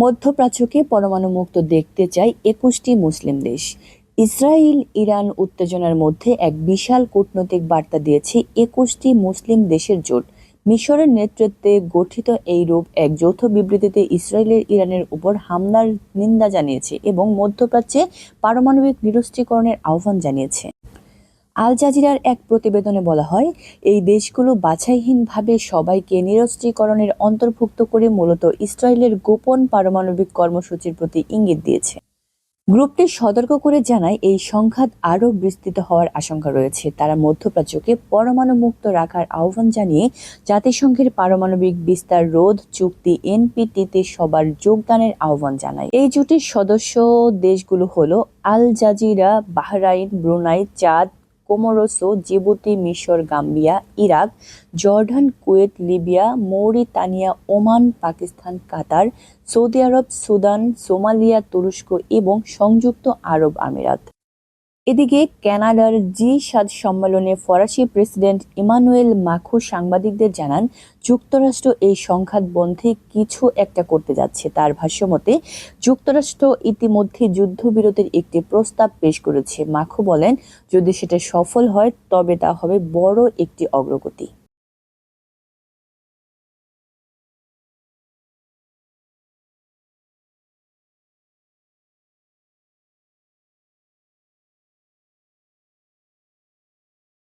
মধ্যপ্রাচ্যকে পরমাণু মুক্ত দেখতে চায় ২১টি মুসলিম দেশ। ইসরায়েল ইরান উত্তেজনার মধ্যে এক বিশাল কূটনৈতিক বার্তা দিয়েছে ২১টি মুসলিম দেশের জোট। মিশরের নেতৃত্বে গঠিত এই রূপ এক যৌথ বিবৃতিতে ইসরায়েলের ইরানের উপর হামলার নিন্দা জানিয়েছে এবং মধ্যপ্রাচ্যে পারমাণবিক নিরস্ত্রীকরণের আহ্বান জানিয়েছে। আল জাজিরার এক প্রতিবেদনে বলা হয়, এই দেশগুলো বাছাইহীনভাবে সবাইকে নিরস্ত্রীকরণের অন্তর্ভুক্ত করে মূলত ইসরায়েলের গোপন পারমাণবিক কর্মসূচির প্রতি ইঙ্গিত দিয়েছে। গ্রুপটি সতর্ক করে জানায়, এই সংঘাত আরও বিস্তৃত হওয়ার আশঙ্কা রয়েছে। তারা মধ্যপ্রাচ্যকে পরমাণু মুক্ত রাখার আহ্বান জানিয়ে জাতিসংঘের পারমাণবিক বিস্তার রোধ চুক্তি এনপিটিতে সবার যোগদানের আহ্বান জানায়। এই জোটের সদস্য দেশগুলো হলো Al Jazeera, Bahrain, Brunei, Chad, কোমোরোসো, জিবুতি, মিশর, Gambia, Iraq, Jordan, Kuwait, Libya, Mauritania, Oman, Pakistan, Qatar, Saudi আরব, সুদান, সোমালিয়া, তুরস্ক এবং সংযুক্ত আরব আমিরাত। এদিকে কানাডার জি7 সম্মেলনে ফরাসি প্রেসিডেন্ট ইমানুয়েল মাখোঁ সাংবাদিকদের জানান, যুক্তরাষ্ট্র এই সংঘাত বন্ধে কিছু একটা করতে যাচ্ছে। তার ভাষ্যমতে, যুক্তরাষ্ট্র ইতিমধ্যে যুদ্ধবিরতির একটি প্রস্তাব পেশ করেছে। মাখোঁ বলেন, যদি সেটা সফল হয় তবে তা হবে বড় একটি অগ্রগতি।